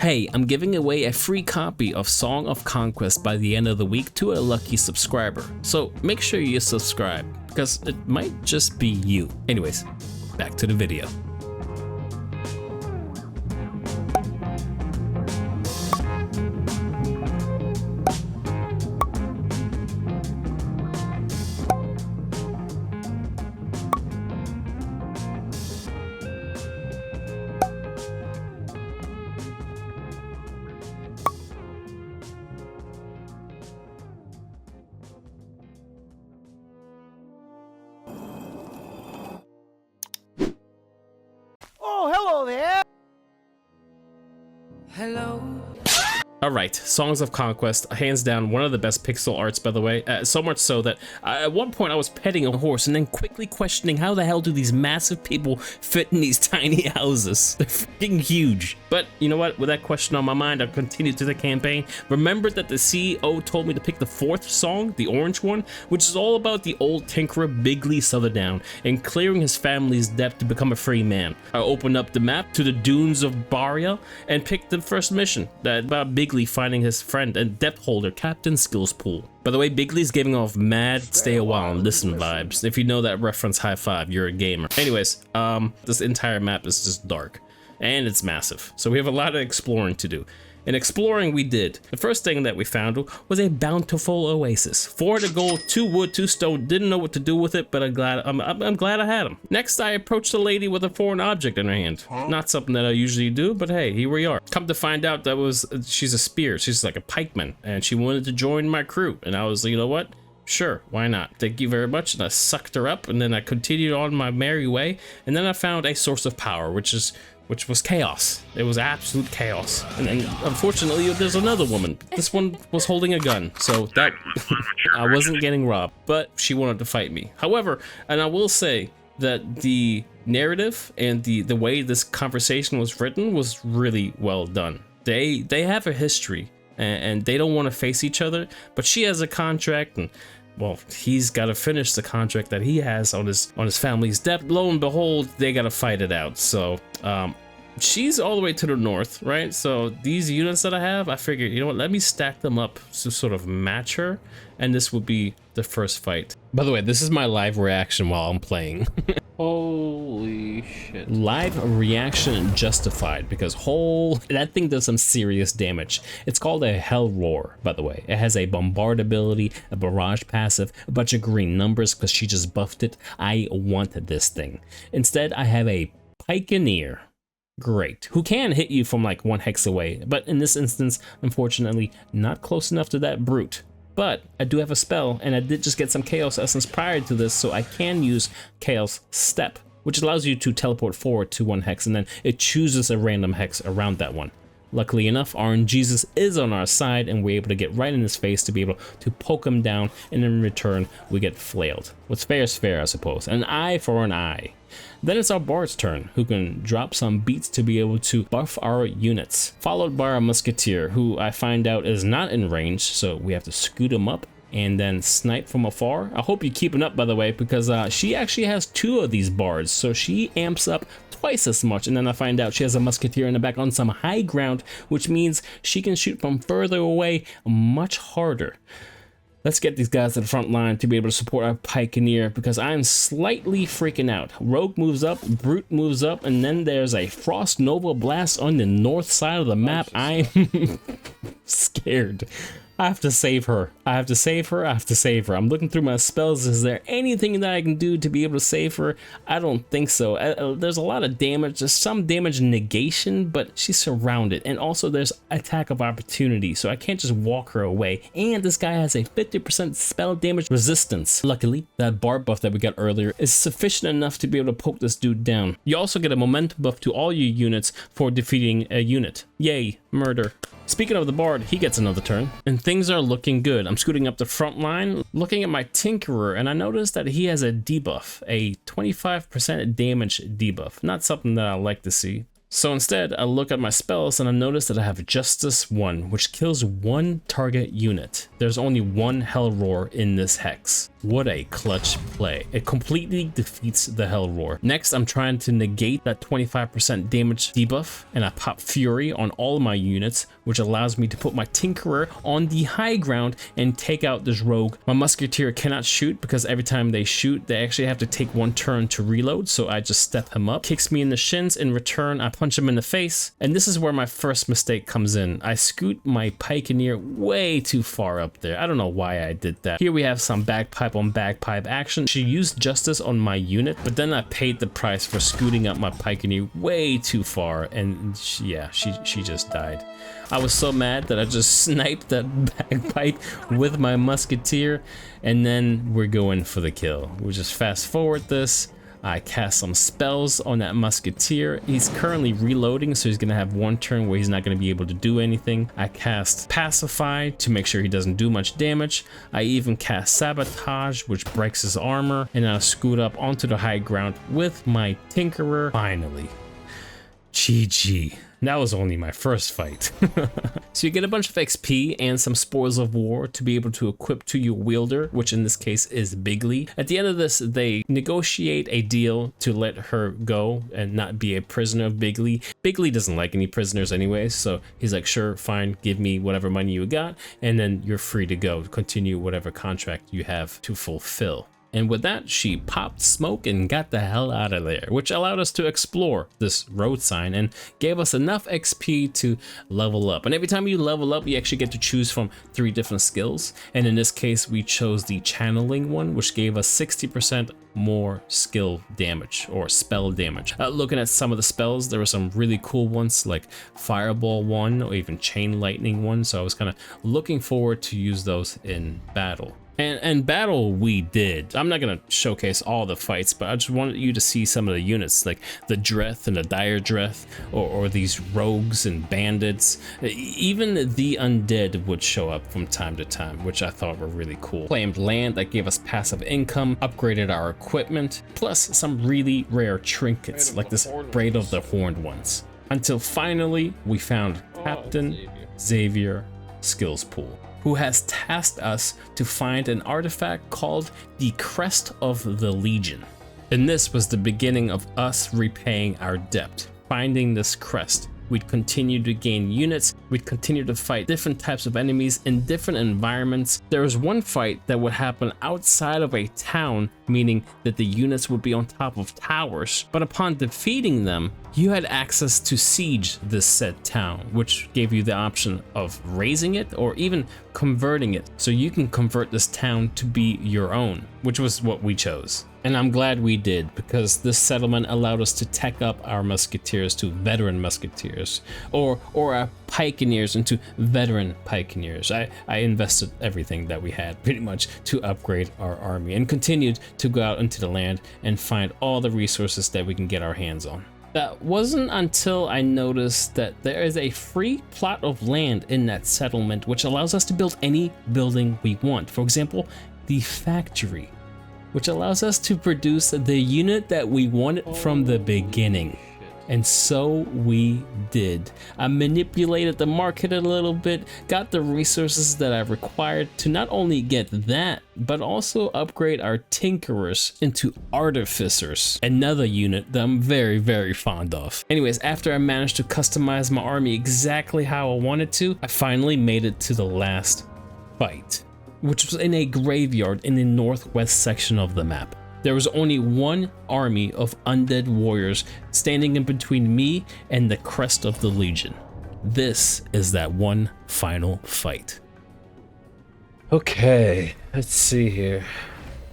Hey, I'm giving away a free copy of Song of Conquest by the end of the week to a lucky subscriber. So make sure you subscribe, because it might just be you. Anyways, back to the video. Hello there! Hello. Alright, Songs of Conquest, hands down one of the best pixel arts, by the way, so much so that at one point I was petting a horse and then quickly questioning how the hell do these massive people fit in these tiny houses. They're freaking huge. But you know what, with that question on my mind, I continued to the campaign. Remembered that the CEO told me to pick the 4th song, the orange one, which is all about the old tinkerer Bigley Sutherdown and clearing his family's debt to become a free man. I opened up the map to the dunes of Baria and picked the first mission, that about Bigley finding his friend and debt holder Captain Skillspool. By the way, Bigley's giving off mad stay a while and listen vibes. If you know that reference, high five, you're a gamer. Anyways, this entire map is just dark and it's massive, so we have a lot of exploring to do. And exploring we did. The first thing that we found was a bountiful oasis. 400 gold, 2 wood, 2 stone. Didn't know what to do with it, but I'm glad I had them. Next, I approached a lady with a foreign object in her hand. Not something that I usually do, but hey, here we are. Come to find out that she's a spear. She's like a pikeman, and she wanted to join my crew. And I was like, you know what? Sure, why not? Thank you very much. And I sucked her up, and then I continued on my merry way. And then I found a source of power, which was chaos. It was absolute chaos. And unfortunately, there's another woman. This one was holding a gun, so that I wasn't getting robbed, but she wanted to fight me. However, and I will say that the narrative and the way this conversation was written was really well done. They have a history and they don't want to face each other, but she has a contract and well, he's got to finish the contract that he has on his family's debt. Lo and behold, they got to fight it out. So, she's all the way to the north, right? So these units that I have, I figured, you know what, let me stack them up to sort of match her, and this would be the first fight. By the way, this is my live reaction while I'm playing. Holy shit. Live reaction justified, because that thing does some serious damage. It's called a Hell Roar, by the way. It has a bombard ability, a barrage passive, a bunch of green numbers because she just buffed it. I want this thing. Instead, I have a Pikeneer. Great. Who can hit you from like 1 hex away, but in this instance, unfortunately, not close enough to that brute. But I do have a spell, and I did just get some Chaos Essence prior to this, so I can use Chaos Step, which allows you to teleport forward to 1 hex, and then it chooses a random hex around that one. Luckily enough, RNGesus is on our side, and we're able to get right in his face to be able to poke him down, and in return, we get flailed. What's fair is fair, I suppose. An eye for an eye. Then it's our bard's turn, who can drop some beats to be able to buff our units, followed by our musketeer, who I find out is not in range, so we have to scoot him up and then snipe from afar. I hope you're keeping up, by the way, because she actually has 2 of these bards, so she amps up twice as much. And then I find out she has a musketeer in the back on some high ground, which means she can shoot from further away much harder. Let's get these guys to the front line to be able to support our Pikeneer, because I'm slightly freaking out. Rogue moves up, Brute moves up, and then there's a Frost Nova Blast on the north side of the map. I'm scared. I have to save her. I have to save her. I have to save her. I'm looking through my spells. Is there anything that I can do to be able to save her? I don't think so. There's a lot of damage. There's some damage negation, but she's surrounded. And also there's attack of opportunity, so I can't just walk her away. And this guy has a 50% spell damage resistance. Luckily, that bar buff that we got earlier is sufficient enough to be able to poke this dude down. You also get a momentum buff to all your units for defeating a unit. Yay, murder. Speaking of the bard, he gets another turn, and things are looking good. I'm scooting up the front line, looking at my tinkerer, and I noticed that he has a debuff, a 25% damage debuff. Not something that I like to see. So instead, I look at my spells and I notice that I have Justice 1, which kills one target unit. There's only one Hell Roar in this hex. What a clutch play. It completely defeats the Hell Roar. Next, I'm trying to negate that 25% damage debuff, and I pop Fury on all of my units, which allows me to put my Tinkerer on the high ground and take out this rogue. My Musketeer cannot shoot because every time they shoot, they actually have to take one turn to reload, so I just step him up. Kicks me in the shins. In return, I punch him in the face, and this is where my first mistake comes in. I scoot my Pikeneer way too far up there. I don't know why I did that. Here we have some bagpipe on bagpipe action. She used Justice on my unit, but then I paid the price for scooting up my Pikeneer way too far, and she just died. I was so mad that I just sniped that bagpipe with my Musketeer, and then we're going for the kill. We'll just fast forward this. I cast some spells on that Musketeer. He's currently reloading, so he's gonna have one turn where he's not gonna be able to do anything. I cast Pacify to make sure he doesn't do much damage. I even cast Sabotage, which breaks his armor, and I scoot up onto the high ground with my Tinkerer. Finally. GG. That was only my first fight. So you get a bunch of XP and some spoils of war to be able to equip to your wielder, which in this case is Bigly. At the end of this, they negotiate a deal to let her go and not be a prisoner of Bigly. Bigly doesn't like any prisoners anyway, so he's like, sure, fine, give me whatever money you got, and then you're free to go, continue whatever contract you have to fulfill. And with that, she popped smoke and got the hell out of there, which allowed us to explore this road sign and gave us enough XP to level up. And every time you level up, you actually get to choose from 3 different skills. And in this case, we chose the channeling one, which gave us 60% more skill damage or spell damage. Looking at some of the spells, there were some really cool ones like Fireball 1 or even Chain Lightning 1. So I was kind of looking forward to use those in battle. And battle we did. I'm not gonna showcase all the fights, but I just wanted you to see some of the units, like the Dreth and the Dire Dreth, or these rogues and bandits. Even the undead would show up from time to time, which I thought were really cool. Claimed land that gave us passive income, upgraded our equipment, plus some really rare trinkets, like this Braid of the Horned Ones. Until finally, we found Captain Xavier Skills Pool, who has tasked us to find an artifact called the Crest of the Legion. And this was the beginning of us repaying our debt. Finding this crest, we'd continue to gain units, we'd continue to fight different types of enemies in different environments. There was one fight that would happen outside of a town, meaning that the units would be on top of towers, but upon defeating them, you had access to siege this said town, which gave you the option of raising it or even converting it. So you can convert this town to be your own, which was what we chose. And I'm glad we did, because this settlement allowed us to tech up our musketeers to veteran musketeers, or our pikeneers into veteran pikeneers. I invested everything that we had pretty much to upgrade our army and continued to go out into the land and find all the resources that we can get our hands on. That wasn't until I noticed that there is a free plot of land in that settlement which allows us to build any building we want. For example, the factory, which allows us to produce the unit that we wanted from the beginning. And so we did. I manipulated the market a little bit, got the resources that I required to not only get that, but also upgrade our tinkerers into artificers, another unit that I'm very, very fond of. Anyways, after I managed to customize my army exactly how I wanted to, I finally made it to the last fight, which was in a graveyard in the northwest section of the map. There was only one army of undead warriors standing in between me and the crest of the Legion. This is that one final fight. Okay, let's see here.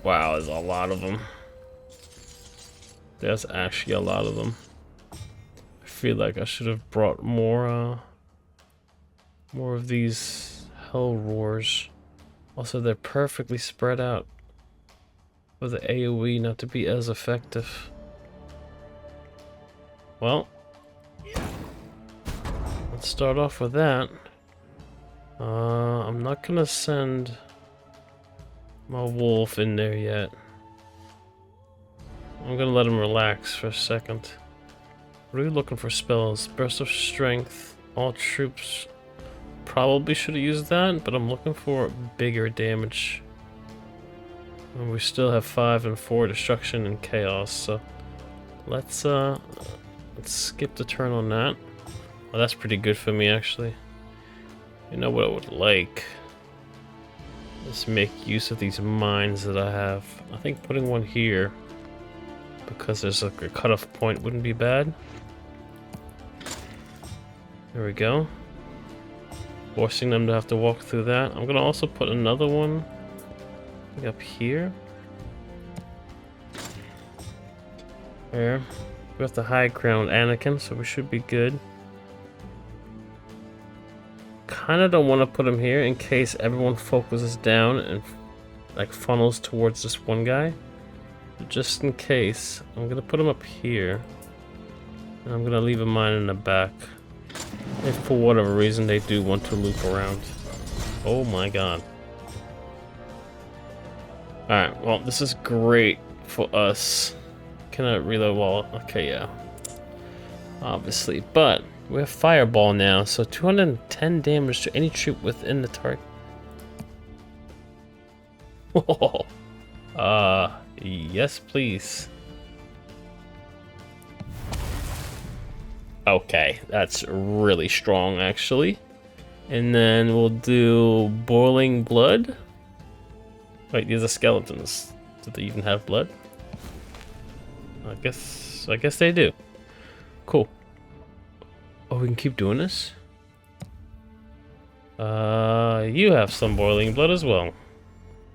Wow, there's a lot of them. There's actually a lot of them. I feel like I should have brought more of these hell roars. Also, they're perfectly spread out for the AoE not to be as effective. Well, let's start off with that. I'm not gonna send my wolf in there yet. I'm gonna let him relax for a second. What are we looking for spells? Burst of Strength. All troops. Probably should have used that, but I'm looking for bigger damage. And we still have 5 and 4 destruction and chaos, so let's skip the turn on that. Oh, that's pretty good for me actually. You know what I would like? Let's make use of these mines that I have. I think putting one here, because there's like a cutoff point, wouldn't be bad. There we go. Forcing them to have to walk through that. I'm gonna also put another one up here. There. We have the high ground Anakin, so we should be good. Kinda don't want to put him here in case everyone focuses down and like funnels towards this one guy. But just in case, I'm gonna put him up here. And I'm gonna leave a mine in the back. If for whatever reason they do want to loop around. Oh my god. Alright, well, this is great for us. Can I reload wall? Okay, yeah. Obviously, but we have Fireball now, so 210 damage to any troop within the target. Yes, please. Okay, that's really strong, actually. And then we'll do Boiling Blood. Wait, these are skeletons. Do they even have blood? I guess they do. Cool. Oh, we can keep doing this? You have some boiling blood as well.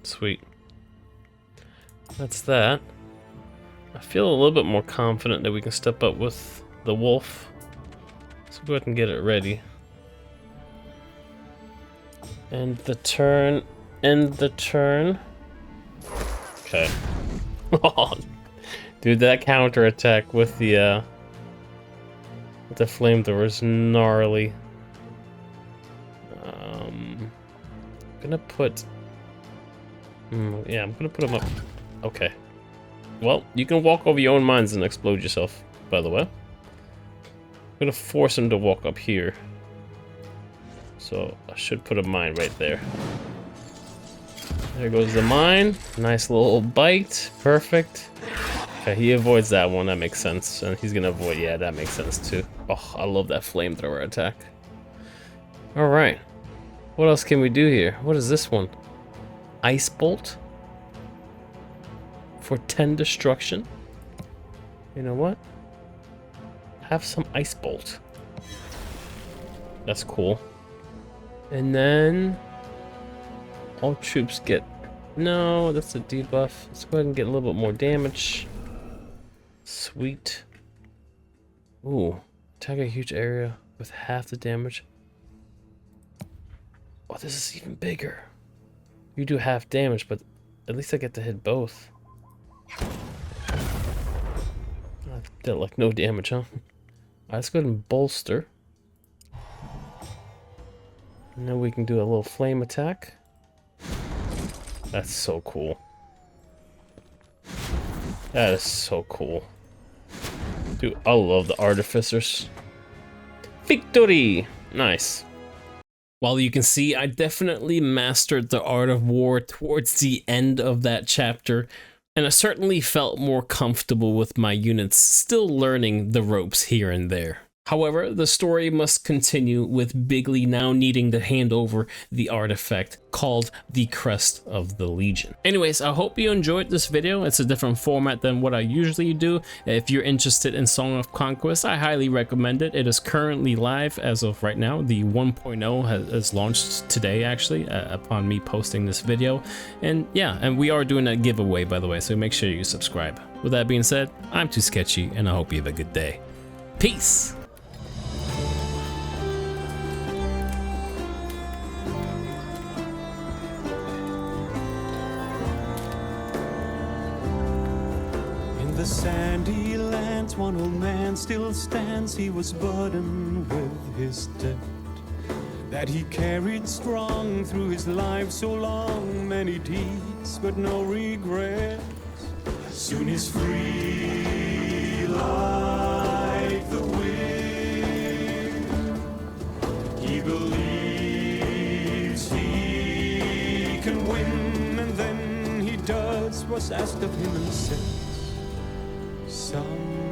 Sweet. That's that. I feel a little bit more confident that we can step up with the wolf. So go ahead and get it ready. End the turn. End the turn. Okay. Dude, that counter attack with the flamethrower is gnarly. Gonna put. Yeah, I'm gonna put them up. Okay. Well, you can walk over your own mines and explode yourself. By the way, I'm gonna force him to walk up here. So I should put a mine right there. There goes the mine. Nice little bite. Perfect. Okay, he avoids that one. That makes sense. And he's gonna avoid. Yeah, that makes sense too. Oh, I love that flamethrower attack. All right. What else can we do here? What is this one? Ice Bolt for 10 destruction. You know what? Have some Ice Bolt. That's cool. And then all troops get. No, that's a debuff. Let's go ahead and get a little bit more damage. Sweet. Ooh, attack a huge area with half the damage. Oh, this is even bigger. You do half damage, but at least I get to hit both. I did like no damage, huh? Alright, let's go ahead and bolster. And then we can do a little flame attack. That's so cool. That is so cool. Dude, I love the artificers. Victory! Nice. While you can see, I definitely mastered the art of war towards the end of that chapter, and I certainly felt more comfortable with my units still learning the ropes here and there. However, the story must continue with Bigley now needing to hand over the artifact called the Crest of the Legion. Anyways, I hope you enjoyed this video. It's a different format than what I usually do. If you're interested in Song of Conquest, I highly recommend it. It is currently live as of right now. The 1.0 has launched today, actually, upon me posting this video. And yeah, and we are doing a giveaway, by the way, so make sure you subscribe. With that being said, I'm Too Sketchy, and I hope you have a good day. Peace! The sandy lands, one old man still stands. He was burdened with his debt that he carried strong through his life so long. Many deeds, but no regrets. Soon he's free like the believes he can win, and then he does what's asked of him and says, "Some